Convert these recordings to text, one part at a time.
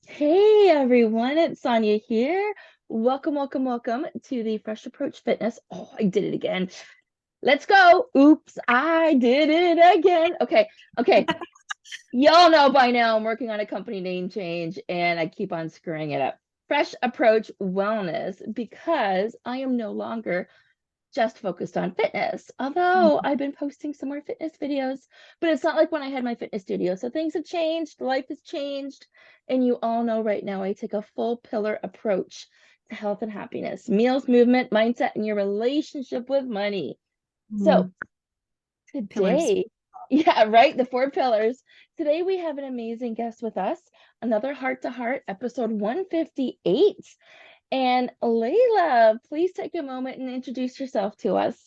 Hey everyone, it's Sonia here. Welcome to the Fresh Approach Fitness. Oh, I did it again. Let's go. Oops, I did it again. Okay. Y'all know by now I'm working on a company name change and I keep on screwing it up. Fresh Approach Wellness, because I am no longer just focused on fitness. Although I've been posting some more fitness videos, but it's not like when I had my fitness studio. So things have changed, life has changed. And you all know right now I take a full pillar approach to health and happiness, meals, movement, mindset, and your relationship with money. So Mm, pillars. today, yeah, right, the four pillars. Today we have an amazing guest with us, another heart to heart, episode 158. And Leila, please take a moment and introduce yourself to us.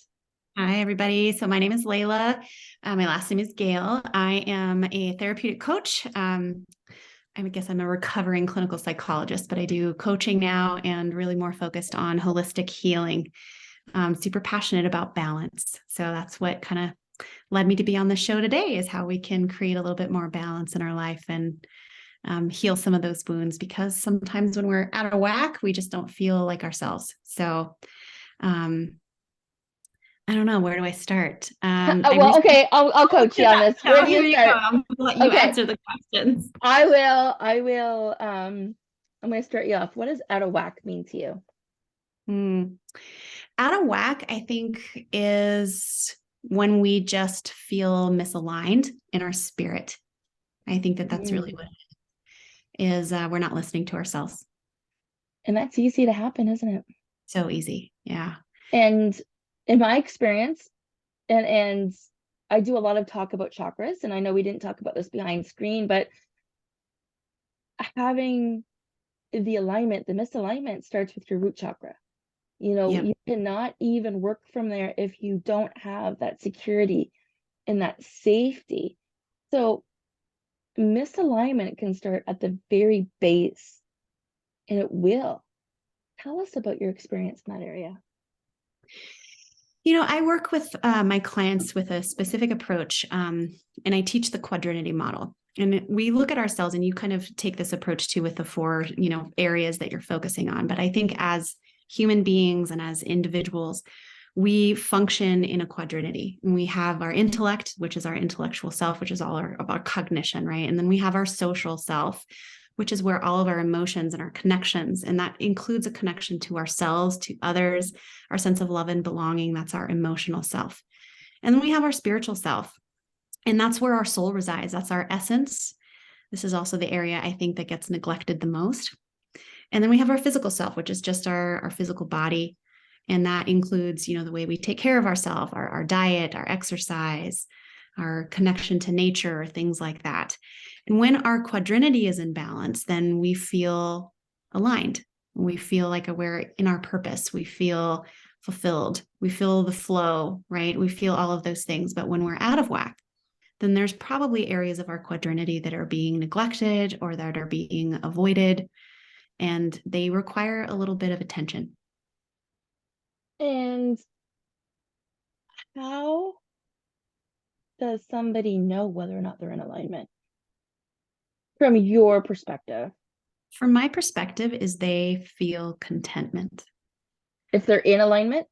Hi, everybody. So my name is Leila. My last name is Gail. I am a therapeutic coach. I guess I'm a recovering clinical psychologist, but I do coaching now and really more focused on holistic healing. I'm super passionate about balance. So that's what kind of led me to be on the show today, is how we can create a little bit more balance in our life and heal some of those wounds, because sometimes when we're out of whack, we just don't feel like ourselves. So um, I don't know. Where do I start? I Well, recently okay, I'll coach you on this. Where so do here you you go. start? I'm gonna let you Okay, answer the questions. I will. I'm gonna start you off. What does out of whack mean to you? Hmm. Out of whack, I think, is when we just feel misaligned in our spirit. I think that that's really Mm. what it is. We're not listening to ourselves. And that's easy to happen, isn't it? So easy. Yeah. And in my experience, and I do a lot of talk about chakras, and I know we didn't talk about this behind screen, but having the misalignment starts with your root chakra. Yep. You cannot even work from there if you don't have that security and that safety. So misalignment can start at the very base, and it will. Tell us about your experience in that area. I work with my clients with a specific approach, and I teach the quadrinity model. And we look at ourselves, and you kind of take this approach too with the four, areas that you're focusing on. But I think as human beings and as individuals, we function in a quadrinity. And we have our intellect, which is our intellectual self, which is all of our cognition, right? And then we have our social self, which is where all of our emotions and our connections, and that includes a connection to ourselves, to others, our sense of love and belonging. That's our emotional self. And then we have our spiritual self, and that's where our soul resides. That's our essence. This is also the area I think that gets neglected the most. And then we have our physical self, which is just our physical body. And that includes, the way we take care of ourselves, our diet, our exercise, our connection to nature, things like that. And when our quadrinity is in balance, then we feel aligned. We feel like we're in our purpose. We feel fulfilled. We feel the flow, right? We feel all of those things. But when we're out of whack, then there's probably areas of our quadrinity that are being neglected or that are being avoided, and they require a little bit of attention. And how does somebody know whether or not they're in alignment from your perspective? From my perspective, is they feel contentment. If they're in alignment?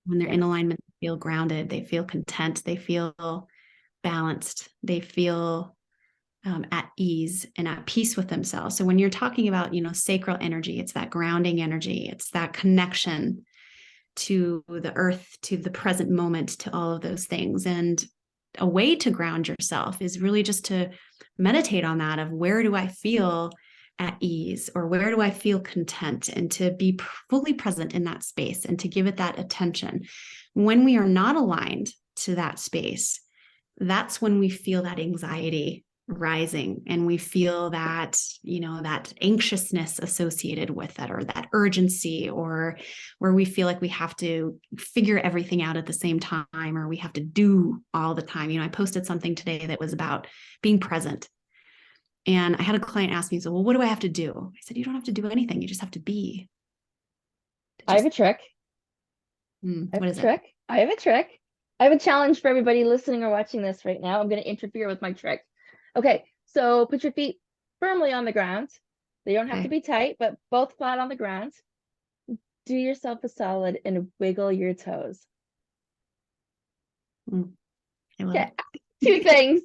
When they're in Yes. alignment, they feel grounded, they feel content, they feel balanced, they feel at ease and at peace with themselves. So when you're talking about, sacral energy, it's that grounding energy, it's that connection to the earth, to the present moment, to all of those things. And a way to ground yourself is really just to meditate on that, of where do I feel at ease, or where do I feel content, and to be fully present in that space and to give it that attention. When we are not aligned to that space, that's when we feel that anxiety rising, and we feel that, that anxiousness associated with it, or that urgency, or where we feel like we have to figure everything out at the same time, or we have to do all the time. I posted something today that was about being present, and I had a client ask me, so, well, what do I have to do? I said, you don't have to do anything, you just have to be. I have Just a trick. I have what a is it? trick. I have a trick. I have a challenge for everybody listening or watching this right now. I'm going to interfere with my trick. Okay, so put your feet firmly on the ground. They don't have to Okay. be tight, but both flat on the ground. Do yourself a solid and wiggle your toes. Mm, I love Okay, it. two things.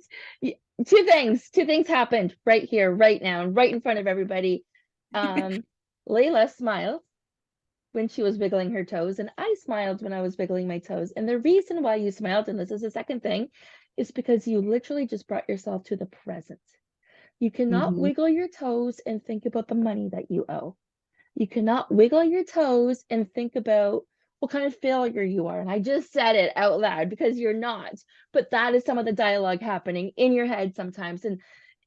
Two things happened right here, right now, right in front of everybody. Layla smiled when she was wiggling her toes, and I smiled when I was wiggling my toes. And the reason why you smiled, and this is the second thing, is because you literally just brought yourself to the present. You cannot Mhm. wiggle your toes and think about the money that you owe. You cannot wiggle your toes and think about what kind of failure you are. And I just said it out loud because you're not. But that is some of the dialogue happening in your head sometimes. And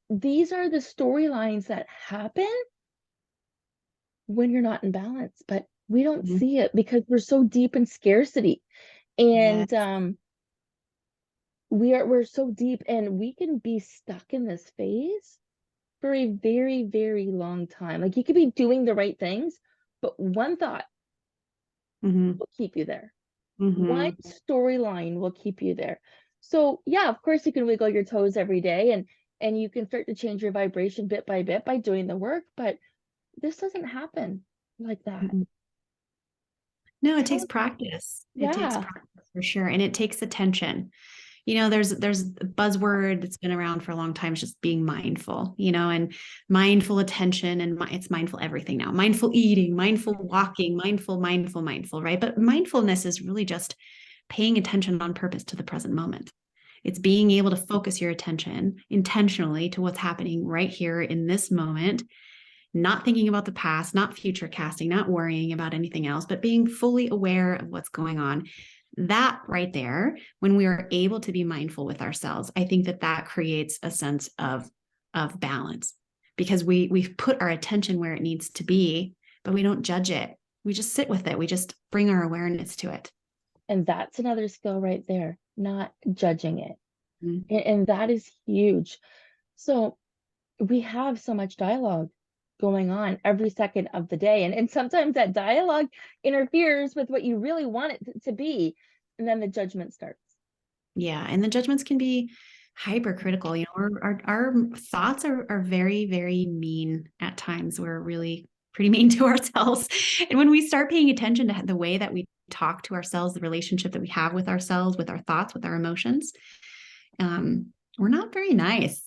these are the storylines that happen when you're not in balance, but we don't Mhm. see it because we're so deep in scarcity. Yeah. And we're so deep, and we can be stuck in this phase for a very, very long time. Like, you could be doing the right things, but one thought Mhm. will keep you there. One Mhm. storyline will keep you there. So yeah, of course you can wiggle your toes every day, and you can start to change your vibration bit by doing the work, but this doesn't happen like that. Mhm. No, it takes Tell practice. It takes Yeah. practice for sure. And it takes attention. There's a buzzword that's been around for a long time, it's just being mindful, and mindful attention, and it's mindful everything now. Mindful eating, mindful walking, mindful, right? But mindfulness is really just paying attention on purpose to the present moment. It's being able to focus your attention intentionally to what's happening right here in this moment, not thinking about the past, not future casting, not worrying about anything else, but being fully aware of what's going on. That right there, when we are able to be mindful with ourselves, I think that creates a sense of balance, because we've put our attention where it needs to be, but we don't judge it. We just sit with it. We just bring our awareness to it. And that's another skill right there, not judging it. Mm-hmm. And that is huge. So we have so much dialogue going on every second of the day. And sometimes that dialogue interferes with what you really want it to be. And then the judgment starts. Yeah, and the judgments can be hypercritical. Our thoughts are very, very mean at times. We're really pretty mean to ourselves. And when we start paying attention to the way that we talk to ourselves, the relationship that we have with ourselves, with our thoughts, with our emotions, we're not very nice.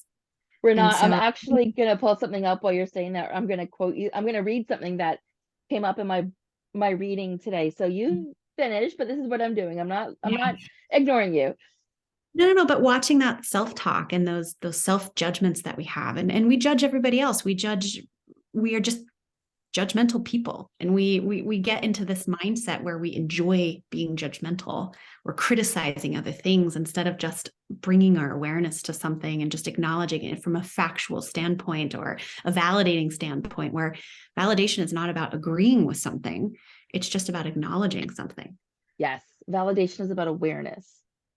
We're And not, I'm so, actually going to pull something up while you're saying that. I'm going to quote you. I'm going to read something that came up in my reading today. So you finish, but this is what I'm doing. I'm yeah. not ignoring you. No. But watching that self-talk and those self-judgments that we have, and we judge everybody else. We are just judgmental people, and we get into this mindset where we enjoy being judgmental. We're criticizing other things instead of just bringing our awareness to something and just acknowledging it from a factual standpoint or a validating standpoint, where validation is not about agreeing with something, it's just about acknowledging something. Yes, validation is about awareness.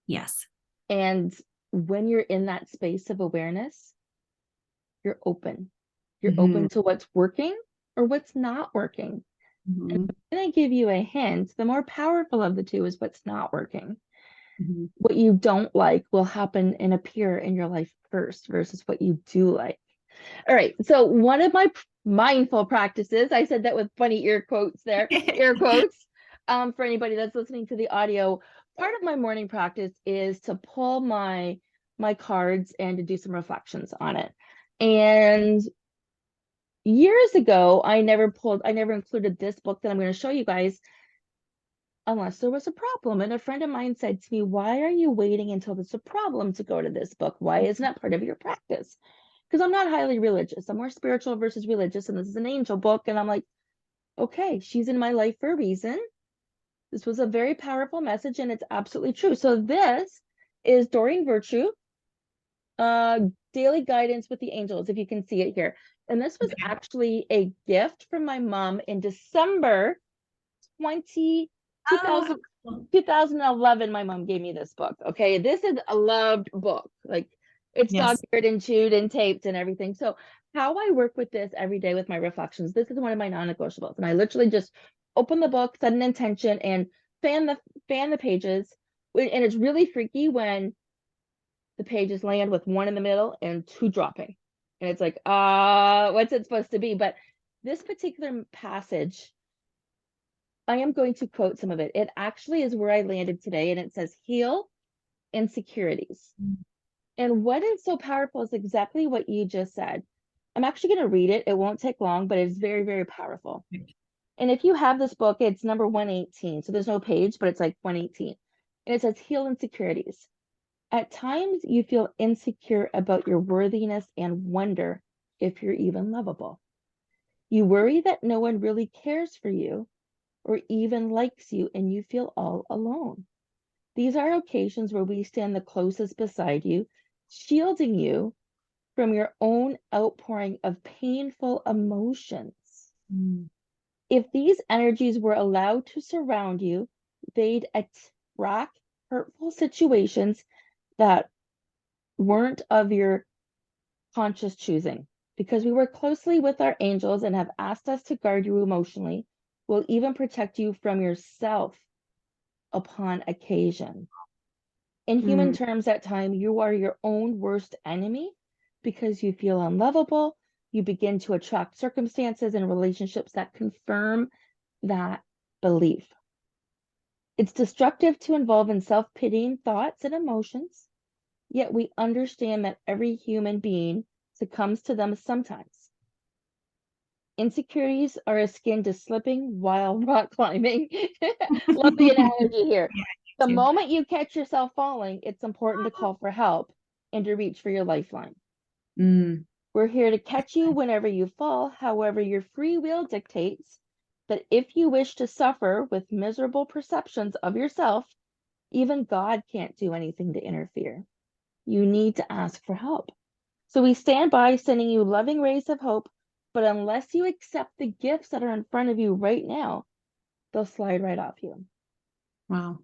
Yes. And when you're in that space of awareness, you're open. You're Mm-hmm. open to what's working or what's not working. And Mm-hmm. when I give you a hint, the more powerful of the two is what's not working. Mm-hmm. What you don't like will happen and appear in your life first versus what you do like. All right. So one of my mindful practices, I said that with funny ear quotes there, air quotes, for anybody that's listening to the audio, part of my morning practice is to pull my cards and to do some reflections on it. And years ago, I never included this book that I'm going to show you guys unless there was a problem. And a friend of mine said to me, "Why are you waiting until there's a problem to go to this book? Why isn't that part of your practice?" Because I'm not highly religious. I'm more spiritual versus religious. And this is an angel book. And I'm like, okay, she's in my life for a reason. This was a very powerful message, and it's absolutely true. So this is Doreen Virtue, uh, Daily Guidance with the Angels, if you can see it here. And this was Okay. actually a gift from my mom in December 20, Oh, 2000, 2011. My mom gave me this book. Okay. This is a loved book. Like, it's yes. dog-eared and chewed and taped and everything. So how I work with this every day with my reflections, this is one of my non-negotiables. And I literally just open the book, set an intention, and fan the pages. And it's really freaky when the pages land with one in the middle and two dropping. And it's like, what's it supposed to be? But this particular passage, I am going to quote some of it. It actually is where I landed today, and it says, heal insecurities. And what is so powerful is exactly what you just said. I'm actually going to read it. It won't take long, but it's very, very powerful. And if you have this book, it's number 118. So there's no page, but it's like 118. And it says, heal insecurities. At times, you feel insecure about your worthiness and wonder if you're even lovable. You worry that no one really cares for you or even likes you, and you feel all alone. These are occasions where we stand the closest beside you, shielding you from your own outpouring of painful emotions. Mm. If these energies were allowed to surround you, they'd attract hurtful situations that weren't of your conscious choosing. Because we work closely with our angels and have asked us to guard you emotionally, we'll even protect you from yourself upon occasion. In human Mm. terms, at times, you are your own worst enemy because you feel unlovable. You begin to attract circumstances and relationships that confirm that belief. It's destructive to involve in self-pitying thoughts and emotions, yet we understand that every human being succumbs to them sometimes. Insecurities are akin to slipping while rock climbing. Love the analogy here. Yeah, The too. moment you catch yourself falling, it's important to call for help and to reach for your lifeline. Mm. We're here to catch you whenever you fall. However, your free will dictates that if you wish to suffer with miserable perceptions of yourself, even God can't do anything to interfere. You need to ask for help. So we stand by sending you loving rays of hope, but unless you accept the gifts that are in front of you right now, they'll slide right off you. Wow.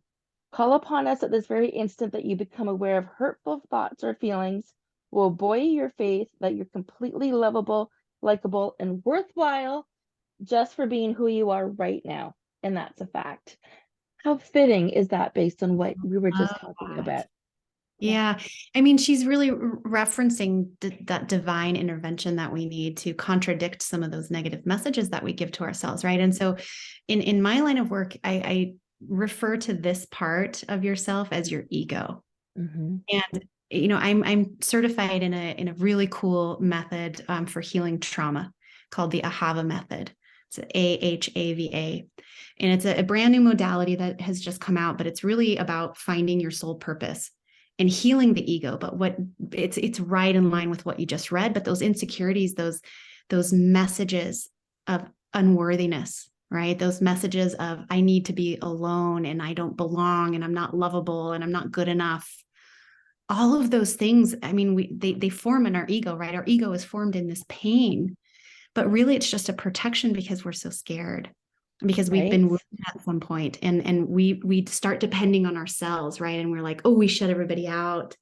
Call upon us at this very instant that you become aware of hurtful thoughts or feelings will buoy your faith that you're completely lovable, likable, and worthwhile just for being who you are right now. And that's a fact. How fitting is that based on what we were just Love talking that. about? Yeah. Yeah. I mean, she's really referencing that divine intervention that we need to contradict some of those negative messages that we give to ourselves. Right. And so in my line of work, I refer to this part of yourself as your ego. Mm-hmm. And I'm certified in a really cool method for healing trauma called the AHha method. It's AHAVA, and it's a brand new modality that has just come out. But it's really about finding your soul purpose and healing the ego. But what it's right in line with what you just read. But those insecurities, those messages of unworthiness, right? Those messages of I need to be alone and I don't belong and I'm not lovable and I'm not good enough, all of those things. I mean, they form in our ego, right? Our ego is formed in this pain, but really it's just a protection because we're so scared, because we've Right? been wounded at some point, and we start depending on ourselves, right? And we're like, oh, we shut everybody out.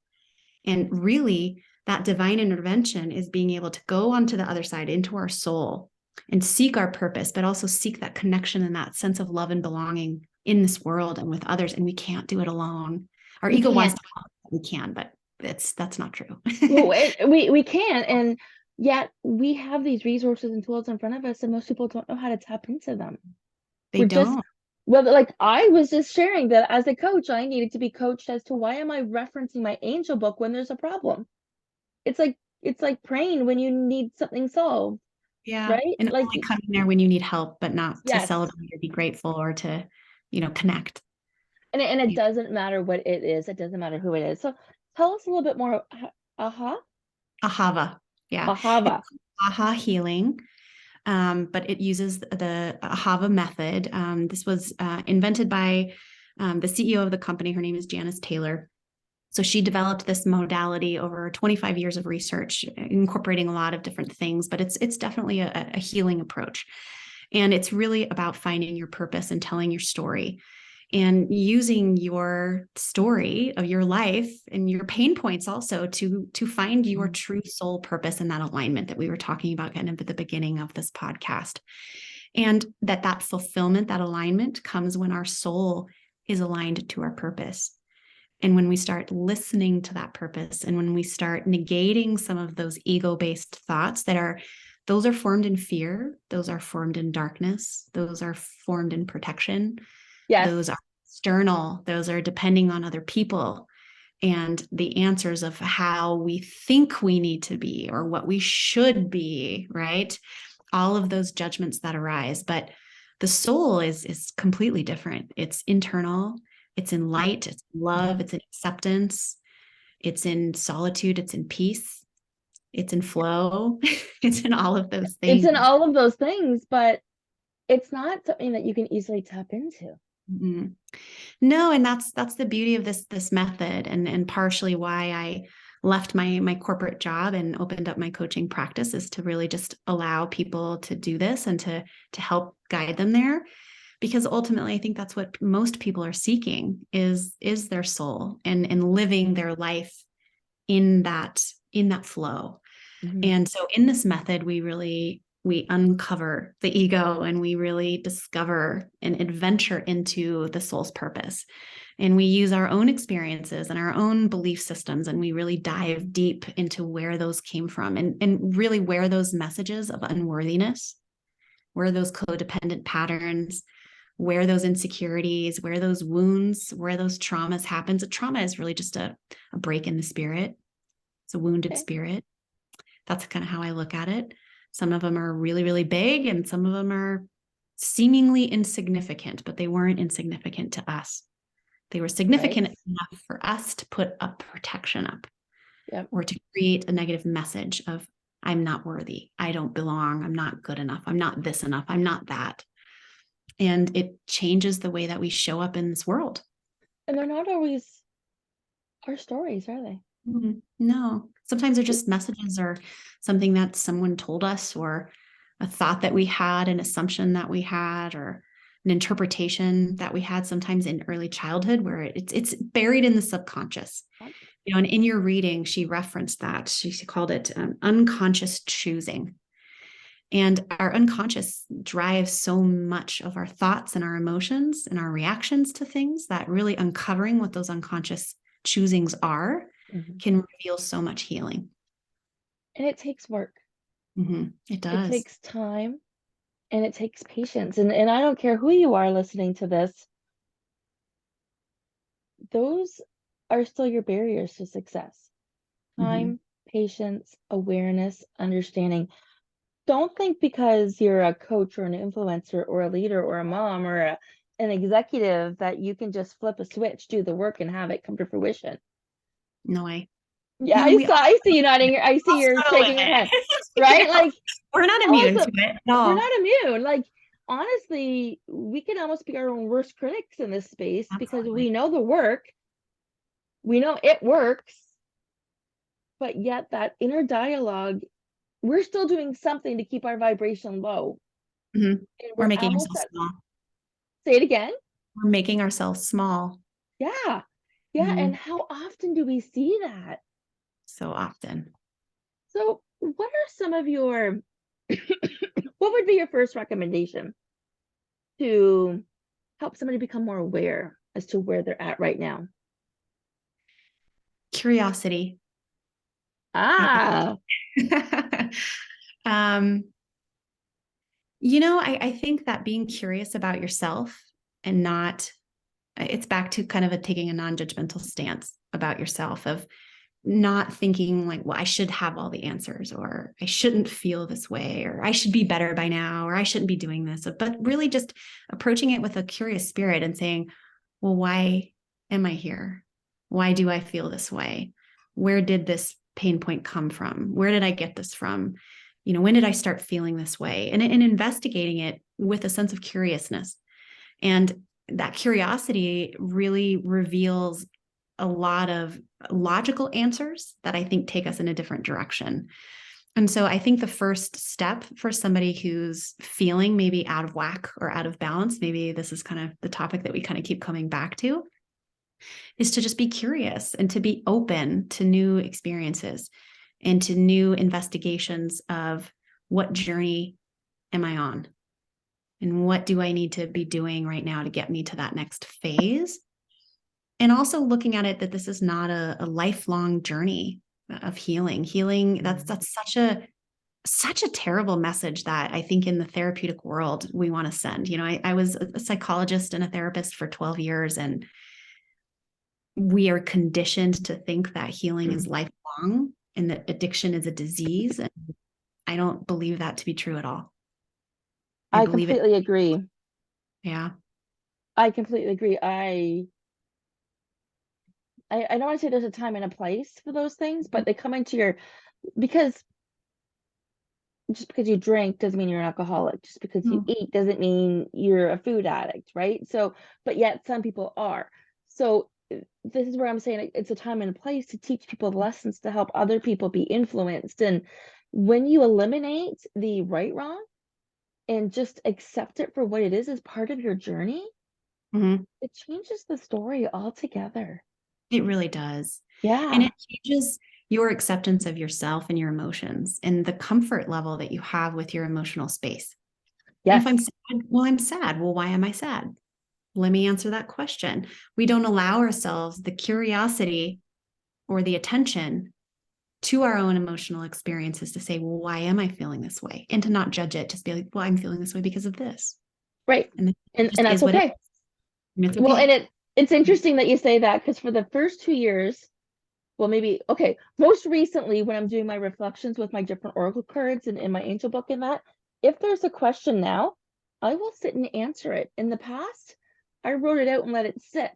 And really that divine intervention is being able to go onto the other side into our soul and seek our purpose, but also seek that connection and that sense of love and belonging in this world and with others. And we can't do it alone. Our We ego wants can't. to help, we can, but that's not true. Well, we can, and yet we have these resources and tools in front of us, and most people don't know how to tap into them. They We're just, don't. well, like I was just sharing that as a coach, I needed to be coached as to why am I referencing my angel book when there's a problem? It's like praying when you need something solved, Yeah. right? And Like, only coming there when you need help, but not to yes. celebrate or be grateful or to, connect. And it Yeah. doesn't matter what it is, it doesn't matter who it is. So tell us a little bit more. Aha, Ahava. Yeah. It's ahava. AHha healing. But it uses the AHva method. This was invented by the CEO of the company. Her name is Janice Taylor. So she developed this modality over 25 years of research, incorporating a lot of different things, but it's definitely a healing approach. And it's really about finding your purpose and telling your story and using your story of your life and your pain points also to find your true soul purpose and that alignment that we were talking about kind of at the beginning of this podcast. And that fulfillment, that alignment comes when our soul is aligned to our purpose. And when we start listening to that purpose, and when we start negating some of those ego-based thoughts those are formed in fear, those are formed in darkness, those are formed in protection, Yes. those are external, those are depending on other people, and the answers of how we think we need to be or what we should be, right? All of those judgments that arise. But the soul is completely different. It's internal, it's in light, it's in love, it's in acceptance, it's in solitude, it's in peace, it's in flow, it's in all of those It's things. in all of those things, but it's not something that you can easily tap into. Mm-hmm. No, and that's the beauty of this method, and partially why I left my corporate job and opened up my coaching practice, is to really just allow people to do this and to help guide them there. Because ultimately, I think that's what most people are seeking is their soul and living their life in that flow. Mm-hmm. And so in this method, we uncover the ego, and we really discover and adventure into the soul's purpose. And we use our own experiences and our own belief systems, and we really dive deep into where those came from, and really where those messages of unworthiness, where those codependent patterns, where those insecurities, where those wounds, where those traumas happens. A trauma is really just a break in the spirit. It's a wounded spirit. That's kind of how I look at it. Some of them are really, really big, and some of them are seemingly insignificant, but they weren't insignificant to us. They were significant enough for us to put a protection up, or to create a negative message of, I'm not worthy, I don't belong, I'm not good enough, I'm not this enough, I'm not that. And it changes the way that we show up in this world. And they're not always our stories, are they? No, sometimes they're just messages, or something that someone told us, or a thought that we had, an assumption that we had, or an interpretation that we had sometimes in early childhood, where it's buried in the subconscious. And in your reading, she referenced that. She called it unconscious choosing. And our unconscious drives so much of our thoughts and our emotions and our reactions to things, that really uncovering what those unconscious choosings are can reveal so much healing. And it takes work. It does. It takes time, and it takes patience. And I don't care who you are listening to this, those are still your barriers to success. Time, patience, awareness, understanding. Don't think because you're a coach or an influencer or a leader or a mom or an executive that you can just flip a switch, do the work, and have it come to fruition. No way. Yeah, No, I see you nodding. I see you're shaking your head. Right? Like, we're not immune to it. No. We're not immune. Like, honestly, we can almost be our own worst critics in this space. Absolutely. Because we know the work, we know it works, but yet that inner dialogue, we're still doing something to keep our vibration low. We're making ourselves small. Say it again. We're making ourselves small. Yeah. And how often do we see that? So often. So what are some of your what would be your first recommendation to help somebody become more aware as to where they're at right now? Curiosity. I think that being curious about yourself, and it's back to kind of taking a non-judgmental stance about yourself, of not thinking like, well, I should have all the answers, or I shouldn't feel this way, or I should be better by now, or I shouldn't be doing this, but really just approaching it with a curious spirit and saying, well, why am I here? Why do I feel this way? Where did this pain point come from? Where did I get this from? When did I start feeling this way? And investigating it with a sense of curiousness. And that curiosity really reveals a lot of logical answers that I think take us in a different direction. And so I think the first step for somebody who's feeling maybe out of whack or out of balance, maybe this is kind of the topic that we kind of keep coming back to, is to just be curious and to be open to new experiences and to new investigations of, what journey am I on? And what do I need to be doing right now to get me to that next phase? And also looking at it that this is not a lifelong journey of healing. That's such a terrible message that I think in the therapeutic world we want to send. I was a psychologist and a therapist for 12 years, and we are conditioned to think that healing is lifelong and that addiction is a disease. And I don't believe that to be true at all. I I believe it. completely agree. Yeah. I completely agree. I don't want to say there's a time and a place for those things, but they come into your, because just because you drink doesn't mean you're an alcoholic. Just because you Mm. eat doesn't mean you're a food addict, right? So, but yet some people are. So this is where I'm saying it's a time and a place to teach people lessons to help other people be influenced. And when you eliminate the right wrong and just accept it for what it is as part of your journey, Mhm. it changes the story altogether. It really does. And Yeah. it changes your acceptance of yourself and your emotions and the comfort level that you have with your emotional space. And if I'm Yes. sad, well, I'm sad. Well, why am I sad? Let me answer that question. We don't allow ourselves the curiosity or the attention to our own emotional experiences to say, well, why am I feeling this way? And to not judge it, just be like, well, I'm feeling this way because of this. Right. And it And just that's is what it okay. is. And it's Well, and okay. it's interesting that you say that because for the first 2 years, well, maybe okay, most recently when I'm doing my reflections with my different oracle cards and in my angel book and that, if there's a question now, I will sit and answer it. In the past, I wrote it out and let it sit.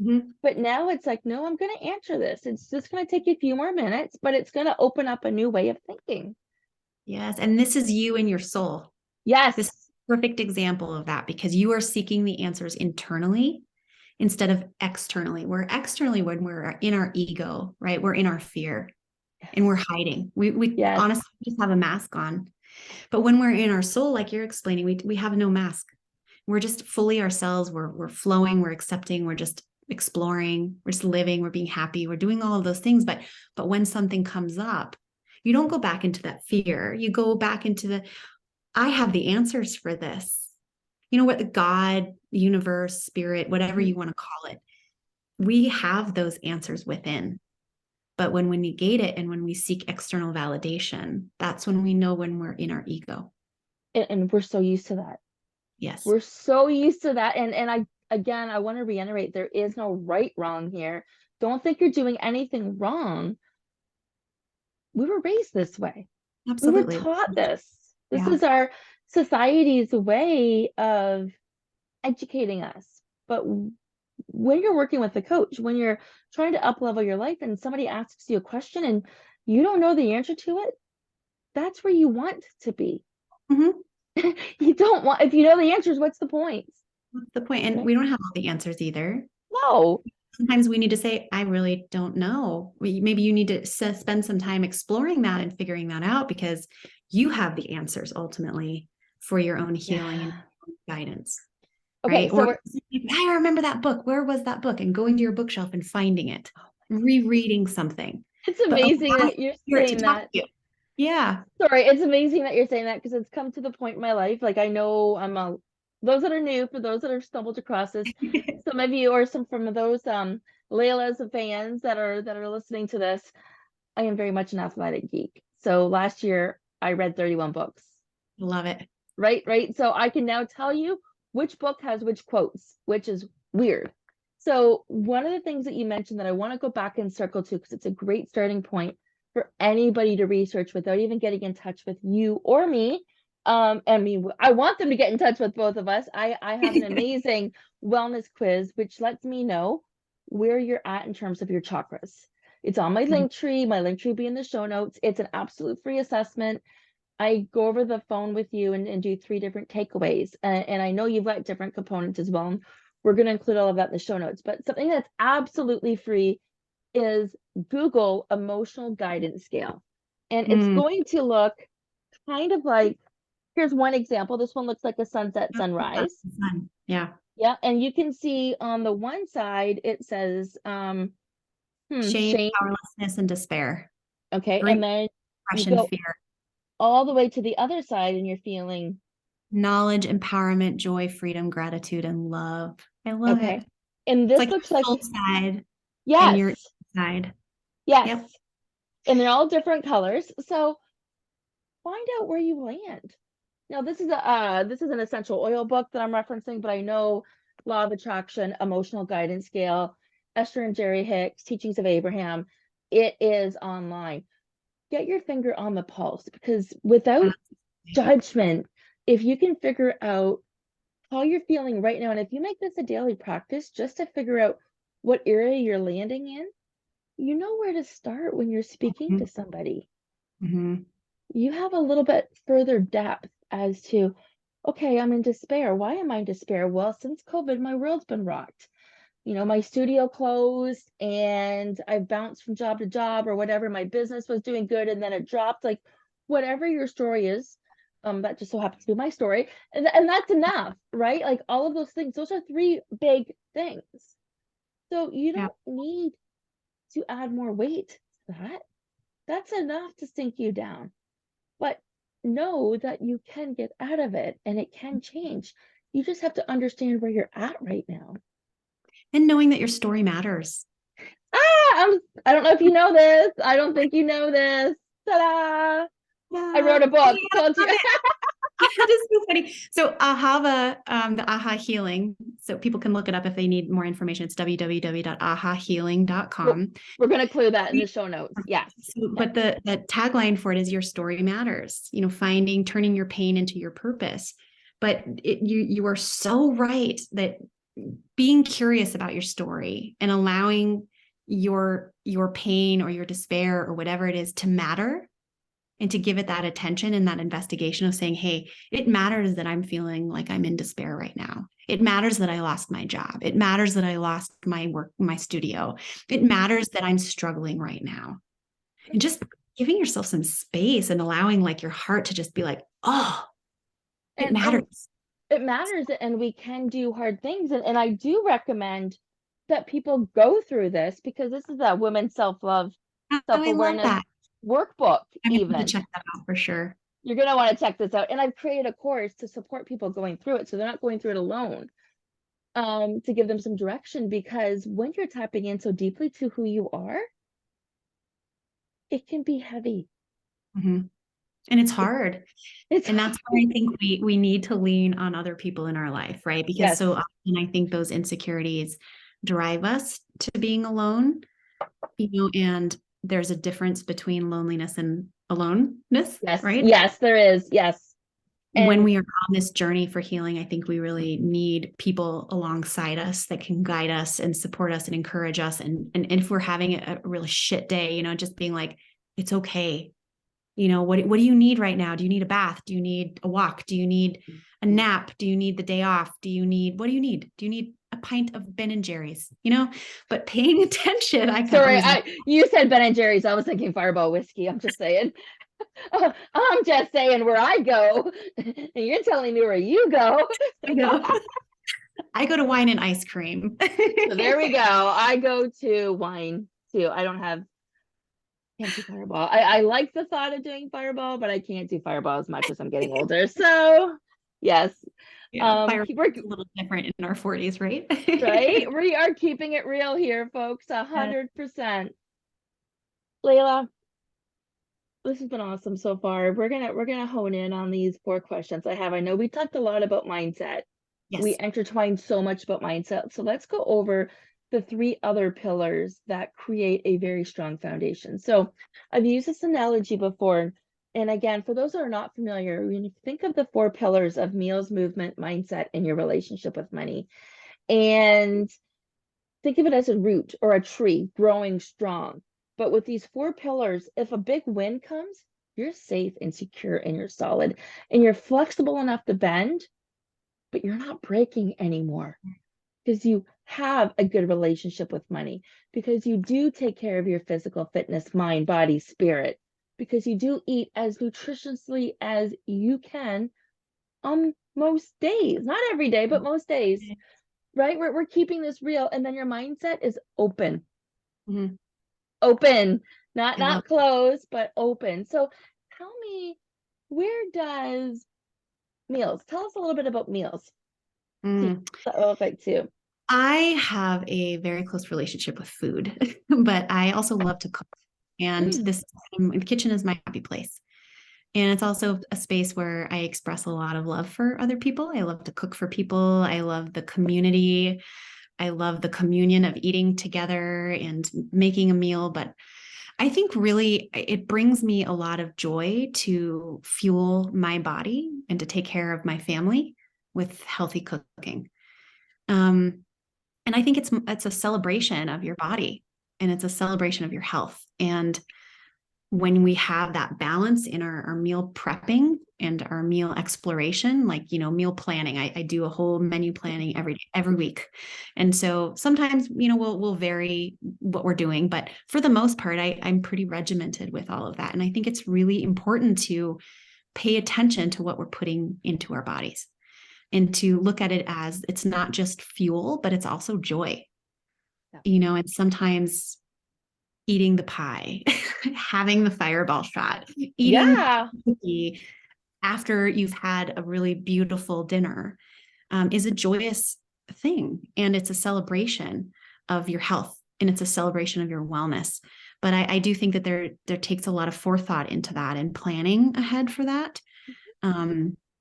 Mhm. But now it's like, no, I'm going to answer this. It's just going to take you a few more minutes, but it's going to open up a new way of thinking. Yes. And this is you and your soul. This is Yes. a perfect example of that because you are seeking the answers internally instead of externally. We're externally when we're in our ego, right? We're in our fear and we're Yes. hiding. We Yes. honestly just have a mask on. But when we're in our soul, like you're explaining, we have no mask. We're just fully ourselves. We're flowing, we're accepting, we're just exploring, we're just living, we're being happy, we're doing all of those things. But when something comes up, you don't go back into that fear. You go back into I have the answers for this. You know what, the God, universe, spirit, whatever Mhm. you want to call it, we have those answers within. But when we negate it and when we seek external validation, that's when we know when we're in our ego. And we're so used to that. Yes. We're so used to that. And I again I want to reiterate there is no right wrong here. Don't think you're doing anything wrong. We were raised this way. We were Absolutely. taught this. This Yeah. is our society's way of educating us. But when you're working with a coach, when you're trying to up level your life and somebody asks you a question and you don't know the answer to it, that's where you want to be. Mm-hmm. You don't want, if you know the answers, what's the point? What's the point? And Right? we don't have all the answers either. No. Sometimes we need to say, I really don't know. Maybe you need to spend some time exploring that and figuring that out because you have the answers ultimately for your own healing and Yeah. guidance, Okay, right? so Or we're I remember that book. Where was that book? And going to your bookshelf and finding it, rereading something. it's But amazing allow that you're spirit to saying talk to that. you. Yeah. Sorry, it's amazing that you're saying that because it's come to the point in my life. Like I know I'm a those that are new, for those that have stumbled across this, some of you or some from those Leila's fans that are listening to this, I am very much an athletic geek. So last year I read 31 books. Love it. Right, right. So I can now tell you which book has which quotes, which is weird. So one of the things that you mentioned that I want to go back and circle to because it's a great starting point for anybody to research without even getting in touch with you or me. I mean, I want them to get in touch with both of us. I have an amazing wellness quiz which lets me know where you're at in terms of your chakras. It's on my link tree. My link tree will be in the show notes. It's an absolute free assessment. I go over the phone with you and do 3 different takeaways. And I know you've got different components as well. And we're going to include all of that in the show notes. But something that's absolutely free is Google emotional guidance scale. And it's Mm. going to look kind of like, here's one example. This one looks like a sunset sunrise. Fun. Yeah. Yeah. And you can see on the one side, it says, Shame, shame. powerlessness, and despair. Okay. Grief, And then you depression, go fear. all the way to the other side and you're feeling, Knowledge, empowerment, joy, freedom, gratitude, and love. I love okay. it. And It's this like looks your like, soul side and your yes, side. yes. Yep. And they're all different colors. So find out where you land. Now, this is an essential oil book that I'm referencing, but I know Law of Attraction, Emotional Guidance Scale, Esther and Jerry Hicks, Teachings of Abraham. It is online. Get your finger on the pulse, because without judgment, if you can figure out how you're feeling right now, and if you make this a daily practice just to figure out what area you're landing in, you know where to start when you're speaking to somebody. Mm-hmm. You have a little bit further depth as to, okay, I'm in despair. Why am I in despair? Well, since COVID, my world's been rocked. You know, my studio closed and I've bounced from job to job or whatever. My business was doing good and then it dropped. Like, whatever your story is, that just so happens to be my story. And that's enough, right? Like, all of those things, those are three big things. So you Yeah. don't need to add more weight to that. That's enough to sink you down. But know that you can get out of it and it can change. You just have to understand where you're at right now. And knowing that your story matters. I don't know if you know this. I don't think you know this. Ta-da! I Yeah. wrote a Oh book. my God, Told I you. love it. That is so funny. So AHA, the AHA healing. So people can look it up if they need more information. It's Well, www.ahahealing.com. we're gonna include that in the show notes. Yes. So, Yeah. but the tagline for it is your story matters, you know, turning your pain into your purpose. But you are so right that being curious about your story and allowing your pain or your despair or whatever it is to matter and to give it that attention and that investigation of saying, hey, it matters that I'm feeling like I'm in despair right now. It matters that I lost my job. It matters that I lost my work, my studio. It matters that I'm struggling right now. And just giving yourself some space and allowing like your heart to just be like, oh, it And matters. it matters, and we can do hard things. And I do recommend that people go through this, because this is a women's self-love, Oh, I love self-awareness that. workbook I'm going to have to even. check that out for sure. You're going to want to check this out. And I've created a course to support people going through it so they're not going through it alone, to give them some direction, because when you're tapping in so deeply to who you are, it can be heavy. Mm-hmm. And it's It, hard. it's And that's hard. where I think we need to lean on other people in our life, right? Because Yes. so often I think those insecurities drive us to being alone, you know, and there's a difference between loneliness and aloneness, Yes. right? Yes, there is. Yes. When And we are on this journey for healing, I think we really need people alongside us that can guide us and support us and encourage us. And if we're having a really shit day, you know, just being like, it's okay. You know, what do you need right now? Do you need a bath? Do you need a walk? Do you need a nap? Do you need the day off? What do you need? Do you need a pint of Ben and Jerry's? You know, but paying attention, I can sorry, always, you said Ben and Jerry's. I was thinking Fireball whiskey. I'm just saying. I'm just saying where I go. And you're telling me where you go. you know, I go to wine and ice cream. So there we go. I go to wine too. I don't have can't do Fireball. I like the thought of doing Fireball, but I can't do Fireball as much as I'm getting older. So yes. Yeah, fire We're is a little different in our 40s, right? right. We are keeping it real here, folks. 100%. Leila, this has been awesome so far. We're gonna hone in on these 4 questions I have. I know we talked a lot about mindset. We Yes. intertwined so much about mindset. So let's go over the 3 other pillars that create a very strong foundation. So I've used this analogy before. And again, for those that are not familiar, when you think of the 4 pillars of meals, movement, mindset, and your relationship with money, and think of it as a root or a tree growing strong. But with these 4 pillars, if a big wind comes, you're safe and secure and you're solid and you're flexible enough to bend, but you're not breaking anymore, because you have a good relationship with money, because you do take care of your physical fitness, mind, body, spirit, because you do eat as nutritiously as you can on most days, not every day, but most days, right? We're keeping this real. And then your mindset is open, Mhm. open, I love not closed, but open. So tell me, where does meals, tell us a little bit about meals. See mm. what that look like too. I have a very close relationship with food, but I also love to cook. And Mm, the kitchen is my happy place. And it's also a space where I express a lot of love for other people. I love to cook for people. I love the community. I love the communion of eating together and making a meal. But I think really it brings me a lot of joy to fuel my body and to take care of my family with healthy cooking. Um, and I think it's a celebration of your body and it's a celebration of your health. And when we have that balance in our meal prepping and our meal exploration, like, meal planning, I do a whole menu planning every week. And so sometimes, we'll vary what we're doing, but for the most part, I'm pretty regimented with all of that. And I think it's really important to pay attention to what we're putting into our bodies and to look at it as it's not just fuel, but it's also joy. yeah. And sometimes eating the pie, having the fireball shot, eating Yeah. cookie after you've had a really beautiful dinner is a joyous thing. And it's a celebration of your health and it's a celebration of your wellness. But I do think that there takes a lot of forethought into that and planning ahead for that.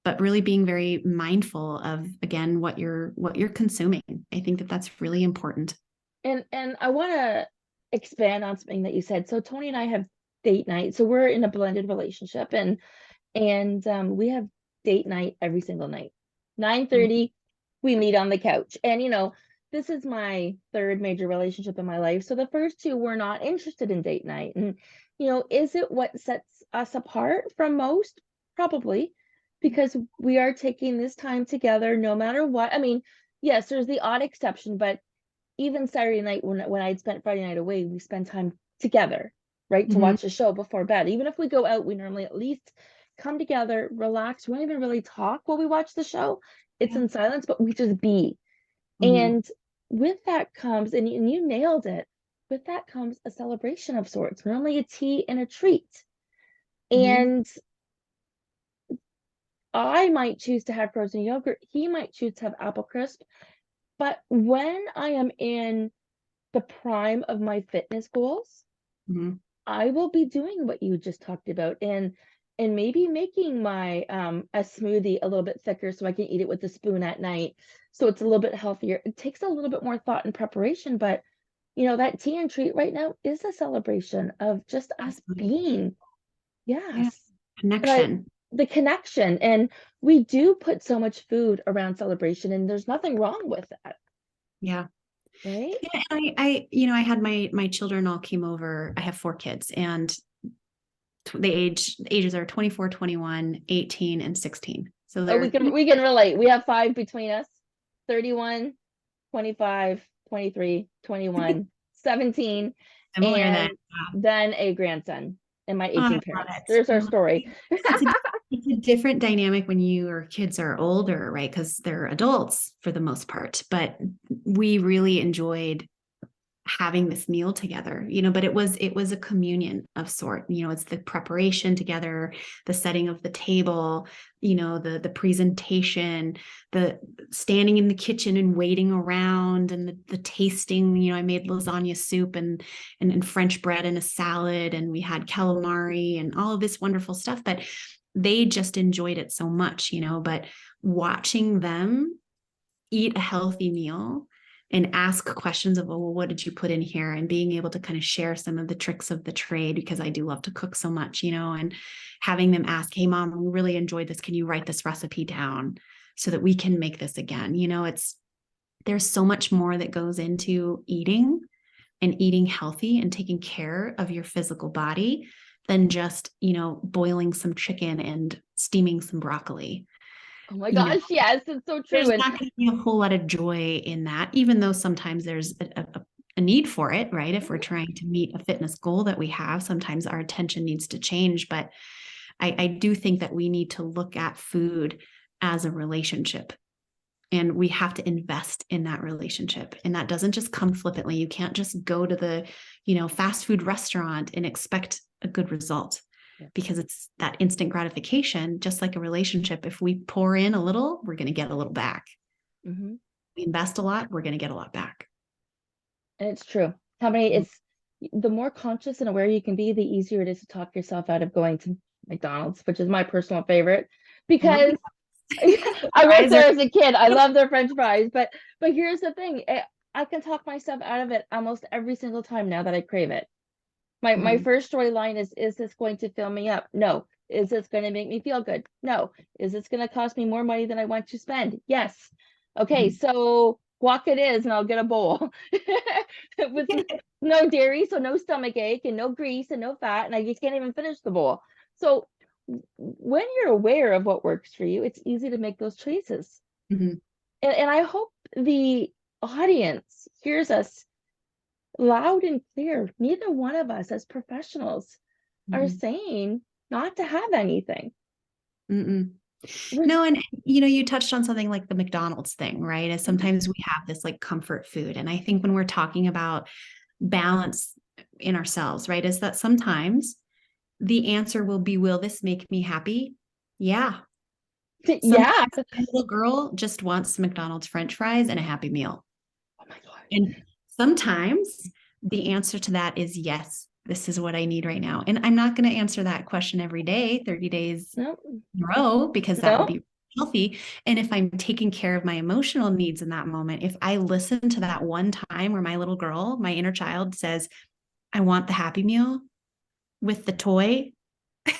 But really being very mindful of, again, what you're consuming. I think that that's really important. And I want to expand on something that you said. So Tony and I have date night. So we're in a blended relationship, and we have date night every single night. 9:30, we meet on the couch. And this is my third major relationship in my life. So the first two were not interested in date night. And is it what sets us apart from most? Probably, because we are taking this time together no matter what. I mean, yes, there's the odd exception, but even Saturday night when I'd spent Friday night away, we spend time together, right? To Mhm. watch a show before bed. Even if we go out, we normally at least come together, relax. We don't even really talk while we watch the show. It's Yeah. in silence, but we just be. Mhm. And with that comes, and you nailed it, with that comes a celebration of sorts, normally a tea and a treat. Mhm. And I might choose to have frozen yogurt. He might choose to have apple crisp. But when I am in the prime of my fitness goals, Mhm. I will be doing what you just talked about, and maybe making my a smoothie a little bit thicker so I can eat it with a spoon at night. So it's a little bit healthier. It takes a little bit more thought and preparation, but that tea and treat right now is a celebration of just us Absolutely. being. Yeah. Yes. And Connection. the connection, and we do put so much food around celebration, and there's nothing wrong with that, Yeah. right? Yeah. And I had my children all came over. I have four kids and the ages are 24, 21, 18, and 16. So Oh, we they're, can we can relate. We have five between us. 31, 25, 23, 21, 17, similar than, and then a grandson and my oh, I aging love parents. it. There's I our love story. it. It's a different dynamic when your kids are older, right? Because they're adults for the most part. But we really enjoyed having this meal together, but it was a communion of sort. It's the preparation together, the setting of the table, the presentation, the standing in the kitchen and waiting around, and the tasting. I made lasagna soup and French bread and a salad, and we had calamari and all of this wonderful stuff. But they just enjoyed it so much. But watching them eat a healthy meal and ask questions of, oh, well, what did you put in here? And being able to kind of share some of the tricks of the trade, because I do love to cook so much, and having them ask, hey, mom, we really enjoyed this. Can you write this recipe down so that we can make this again? There's so much more that goes into eating and eating healthy and taking care of your physical body than just, boiling some chicken and steaming some broccoli. Oh my you know gosh, yes, it's so true. there's And not going to be a whole lot of joy in that, even though sometimes there's a need for it, right? If we're mhm, trying to meet a fitness goal that we have, sometimes our attention needs to change. But I do think that we need to look at food as a relationship, and we have to invest in that relationship. And that doesn't just come flippantly. You can't just go to the, fast food restaurant and expect a good result, yeah. because it's that instant gratification. Just like a relationship, if we pour in a little, we're going to get a little back. Hmm. we invest a lot, we're going to get a lot back. And it's true. How many, Mm. it's the more conscious and aware you can be, the easier it is to talk yourself out of going to McDonald's, which is my personal favorite, because I worked Fries are there as a kid. I love their French fries, but here's the thing. I can talk myself out of it almost every single time now that I crave it. My Mhm. first storyline is this going to fill me up? No. Is this going to make me feel good? No. Is this going to cost me more money than I want to spend? Yes. Okay, Mhm. so guac it is, and I'll get a bowl with no dairy, so no stomach ache, and no grease, and no fat, and I just can't even finish the bowl. So when you're aware of what works for you, it's easy to make those choices. Mhm. And I hope the audience hears us loud and clear. Neither one of us as professionals are Mhm. saying not to have anything. Mm-mm. We're No, and you touched on something like the McDonald's thing, right? As sometimes we have this like comfort food. And I think when we're talking about balance in ourselves, right, is that sometimes the answer will be, will this make me happy? Yeah. Sometimes yeah. my little girl just wants McDonald's French fries and a Happy Meal. Oh my God. And sometimes the answer to that is yes, this is what I need right now. And I'm not going to answer that question every day, 30 days No, in a row, because that would no. be healthy. And if I'm taking care of my emotional needs in that moment, if I listen to that one time where my little girl, my inner child says, I want the Happy Meal with the toy, then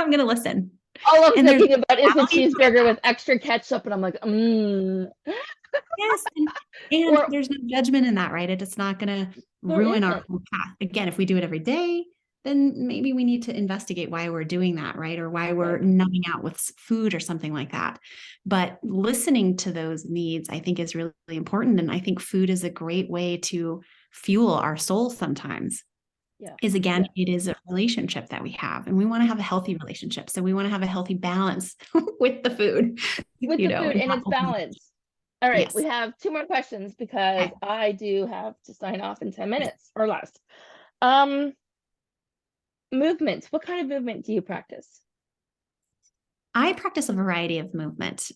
I'm going to listen. All I'm And there's thinking about is the value to cheeseburger with extra ketchup, and I'm like, mm. yes. And Or there's no judgment in that, right? It's not going to there ruin our isn't. whole path. Again, if we do it every day, then maybe we need to investigate why we're doing that, right? Or why we're Right. numbing out with food or something like that. But listening to those needs, I think, is really important. And I think food is a great way to fuel our soul sometimes. Yeah. Is again, Yeah. it is a relationship that we have, and we want to have a healthy relationship. So we want to have a healthy balance with the food, With the food and and not it's only, balanced. All right, we yes. have two more questions because Okay. I do have to sign off in 10 minutes or less. Um, movement. What kind of movement do you practice? I practice a variety of movement.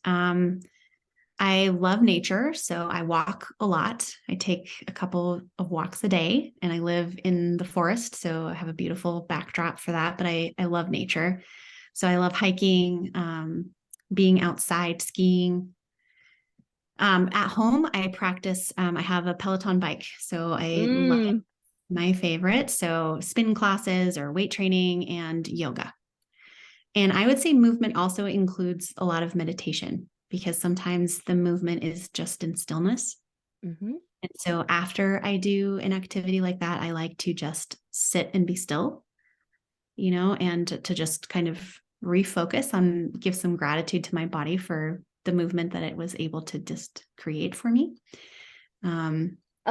I love nature, so I walk a lot. I take a couple of walks a day, and I live in the forest, so I have a beautiful backdrop for that. But I love nature, so I love hiking, being outside, skiing. At home, I practice. I have a Peloton bike, so I love it. Mm, My favorite. So spin classes or weight training and yoga. And I would say movement also includes a lot of meditation, because sometimes the movement is just in stillness. hmm. And so after I do an activity like that, I like to just sit and be still, and to just kind of refocus on, give some gratitude to my body for the movement that it was able to just create for me. I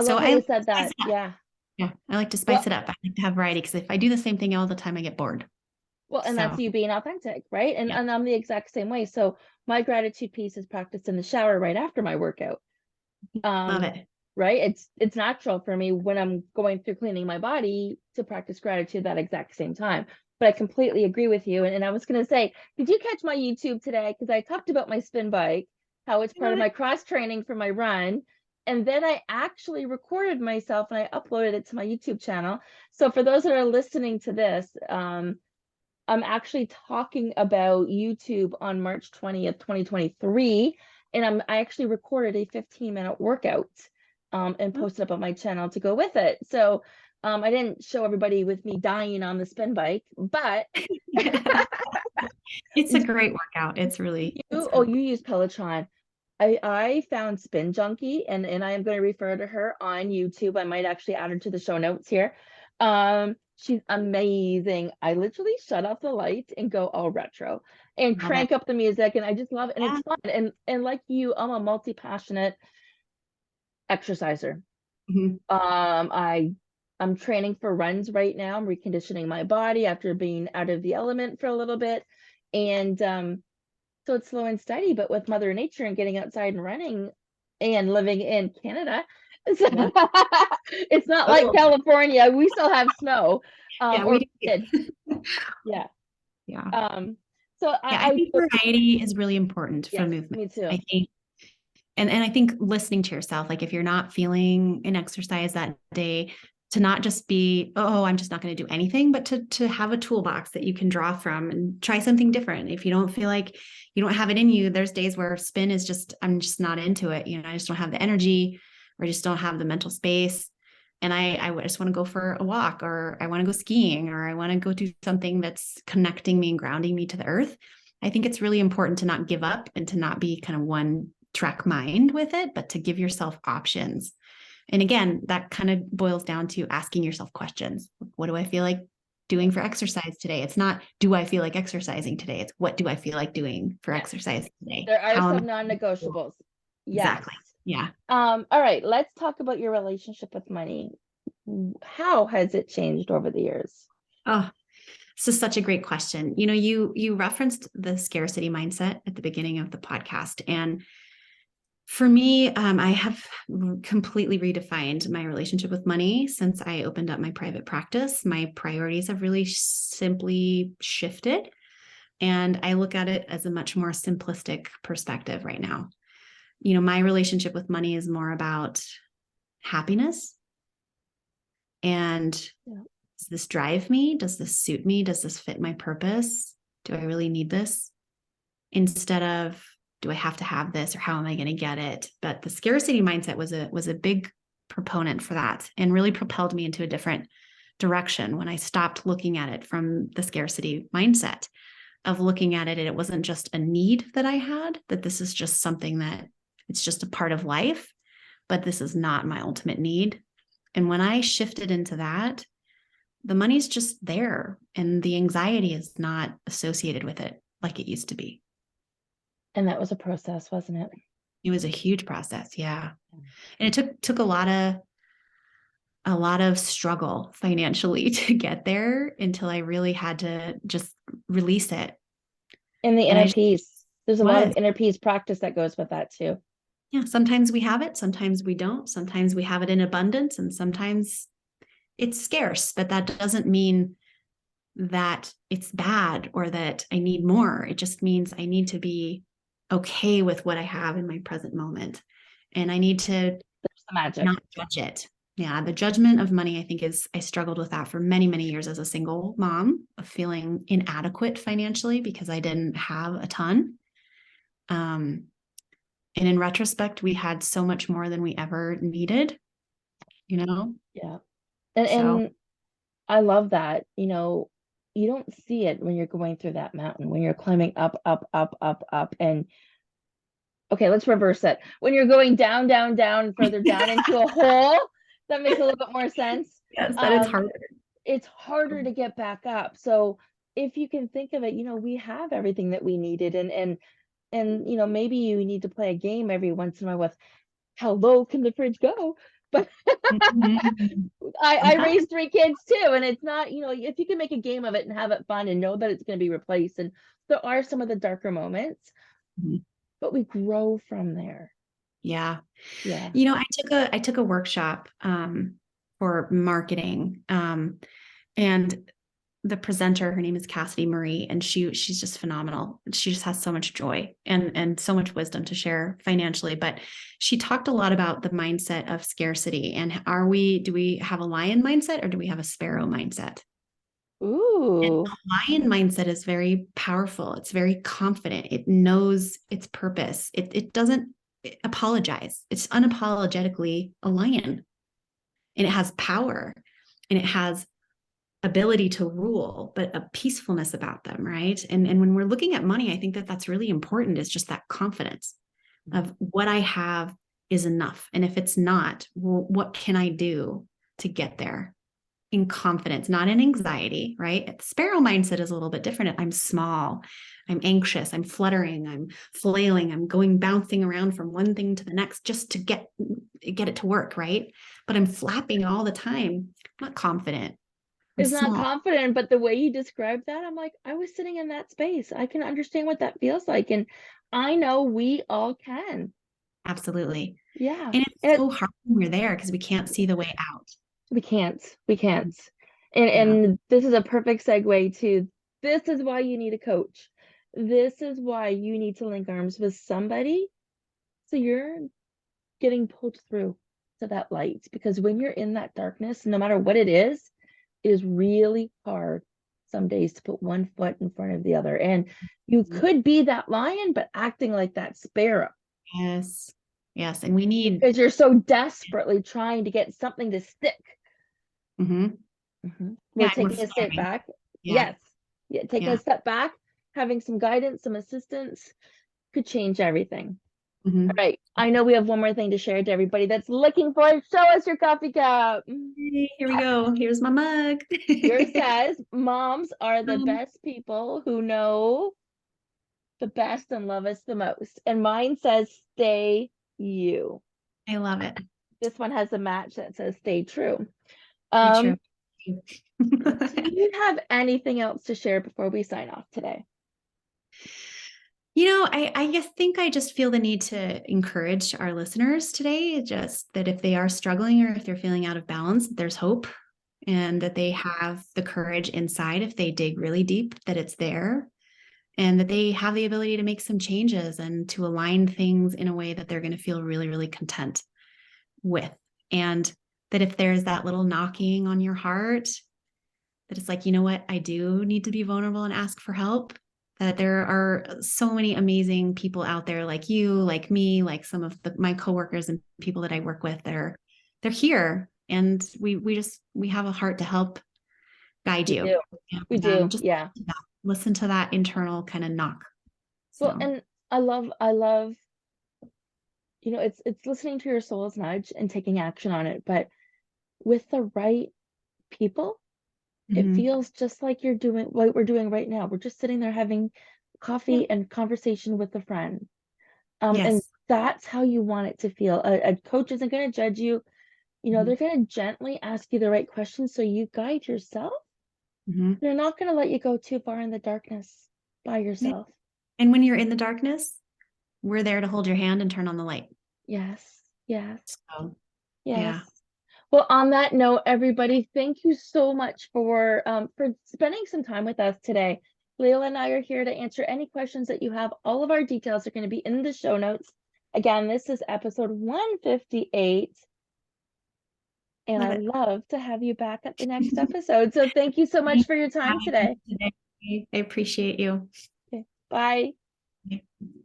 So love how I you like to said spice that. it up. Yeah. Yeah, I like to spice Well, it up. I like to have variety, because if I do the same thing all the time, I get bored. well, and that's So you being authentic, right? And yeah, and I'm the exact same way. So my gratitude piece is practiced in the shower right after my workout. love Um, it. right? It's natural for me when I'm going through cleaning my body to practice gratitude that exact same time. But I completely agree with you. And I was gonna say, did you catch my YouTube today? Because I talked about my spin bike, how it's part of my cross training for my run. And then I actually recorded myself and I uploaded it to my YouTube channel. So for those that are listening to this, I'm actually talking about YouTube on March 20th, 2023. And I actually recorded a 15-minute workout and posted up on my channel to go with it. So I didn't show everybody with me dying on the spin bike, but It's a great workout. It's oh, really you use Peloton. I found Spin Junkie and I am going to refer to her on YouTube. I might actually add her to the show notes here. She's amazing. I literally shut off the lights and go all retro and love it. crank up the music, and I just love it, and Yeah. it's fun. And like you, I'm a multi-passionate exerciser. Mhm. I'm training for runs right now. I'm reconditioning my body after being out of the element for a little bit. And so it's slow and steady, but with Mother Nature and getting outside and running and living in Canada, so Yeah. it's not like Oh, California. We still have snow, yeah, or we did. do. Yeah. Yeah. Um, so Yeah, I I think do, variety is really important for yes, movement. me too. I think And I think listening to yourself, like if you're not feeling an exercise that day, to not just be, oh, I'm just not going to do anything, but to have a toolbox that you can draw from and try something different. If you don't feel like you don't have it in you, there's days where spin is just, I'm just not into it. I just don't have the energy, or just don't have the mental space. And I just want to go for a walk, or I want to go skiing, or I want to go do something that's connecting me and grounding me to the earth. I think it's really important to not give up and to not be kind of one track mind with it, but to give yourself options. And again, that kind of boils down to asking yourself questions. What do I feel like doing for exercise today? It's not, do I feel like exercising today? It's, what do I feel like doing for exercise today? There are How am some I? non-negotiables. Yes. Exactly. Yeah. All right, let's talk about your relationship with money. How has it changed over the years? Oh, this is such a great question. You referenced the scarcity mindset at the beginning of the podcast. And for me, I have completely redefined my relationship with money since I opened up my private practice. My priorities have really simply shifted, and I look at it as a much more simplistic perspective right now. My relationship with money is more about happiness. And does this drive me? Does this suit me? Does this fit my purpose? Do I really need this? Instead of, do I have to have this, or how am I going to get it? But the scarcity mindset was a big proponent for that, and really propelled me into a different direction when I stopped looking at it from the scarcity mindset of looking at it. It wasn't just a need that I had, that this is just something that it's just a part of life, but this is not my ultimate need. And when I shifted into that, the money's just there, and the anxiety is not associated with it like it used to be. And that was a process, wasn't it? It was a huge process. Yeah. And it took a lot of struggle financially to get there, until I really had to just release it. And the And inner peace. There's a lot of was, inner peace practice that goes with that too. yeah, sometimes we have it, sometimes we don't. Sometimes we have it in abundance, and sometimes it's scarce, but that doesn't mean that it's bad or that I need more. It just means I need to be okay with what I have in my present moment. And I need to There's the magic. not judge it. Yeah, the judgment of money, I think, I struggled with that for many, many years as a single mom, of feeling inadequate financially because I didn't have a ton. And in retrospect, we had so much more than we ever needed, Yeah. And So, I love that. You don't see it when you're going through that mountain, when you're climbing up, up, up, up, up. And okay, let's reverse it. When you're going down, down, down, further down into a hole, that makes a little bit more sense. yes, that is hard. It's harder to get back up. So if you can think of it, we have everything that we needed. And maybe you need to play a game every once in a while with how low can the fridge go? But Mhm. I raised 3 kids too, and it's not, if you can make a game of it and have it fun and know that it's going to be replaced, and there are some of the darker moments, Mhm. but we grow from there. Yeah. Yeah. I took a workshop for marketing, and the presenter, her name is Cassidy Marie, and she's just phenomenal. She just has so much joy and so much wisdom to share financially. But she talked a lot about the mindset of scarcity, and do we have a lion mindset, or do we have a sparrow mindset? And Ooh. the lion mindset is very powerful. It's very confident. It knows its purpose. It doesn't apologize. It's unapologetically a lion, and it has power, and it has ability to rule, but a peacefulness about them, right? And when we're looking at money, I think that that's really important, is just that confidence of what I have is enough. And if it's not, well, what can I do to get there? In confidence, not in anxiety, right? The sparrow mindset is a little bit different. I'm small, I'm anxious, I'm fluttering, I'm flailing, I'm going bouncing around from one thing to the next just to get it to work, right? But I'm flapping all the time. I'm not confident. I'm It's not small. confident, but the way you described that, I'm like, I was sitting in that space. I can understand what that feels like. And I know we all can. Absolutely. Yeah. And it's And so hard when we're there because we can't see the way out. we can't. And Yeah. this is a perfect segue to, this is why you need a coach. This is why you need to link arms with somebody So you're getting pulled through to that light, because when you're in that darkness, no matter what it is really hard some days to put one foot in front of the other. And you could be that lion, but acting like that sparrow. Yes. Yes. And we need, Because you're so desperately trying to get something to stick. mhm. We're Yeah, and we're taking a step flaring. back. Yeah. Yes. Yeah, taking a Yeah. step back, having some guidance, some assistance could change everything. All Mhm. right. I know we have one more thing to share to everybody that's looking for it. Show us your coffee cup. Hey, here we go. Here's my mug. Yours says, moms are the Um, best people who know the best and love us the most. And mine says, stay you. I love it. This one has a match that says, stay true. Very true. Um, do you have anything else to share before we sign off today? I guess think I just feel the need to encourage our listeners today, just that if they are struggling or if they're feeling out of balance, there's hope, and that they have the courage inside if they dig really deep, that it's there, and that they have the ability to make some changes and to align things in a way that they're going to feel really, really content with. And that if there's that little knocking on your heart, that it's like, you know what, I do need to be vulnerable and ask for help. That there are so many amazing people out there like you, like me, like some of my coworkers and people that I work with. They're here, and we have a heart to help guide We you. do. We And do. just Yeah. listen to that internal kind of knock. Well, So and I love, it's listening to your soul's nudge and taking action on it. But with the right people, it mhm. feels just like you're doing what we're doing right now. We're just sitting there having Yeah. coffee and conversation with a friend. And Yes. that's how you want it to feel. A coach isn't going to judge you. Mhm. They're going to gently ask you the right questions so you guide yourself. Mhm. They're not going to let you go too far in the darkness by Yeah. yourself. And when you're in the darkness, we're there to hold your hand and turn on the light. Yes, yes, So yes. yeah. Well, on that note, everybody, thank you so much for spending some time with us today. Leila and I are here to answer any questions that you have. All of our details are going to be in the show notes. Again, this is episode 158, and Love I it. love to have you back at the next episode. So thank you so much Thanks for your for time having me today. today. I appreciate you. Okay, bye.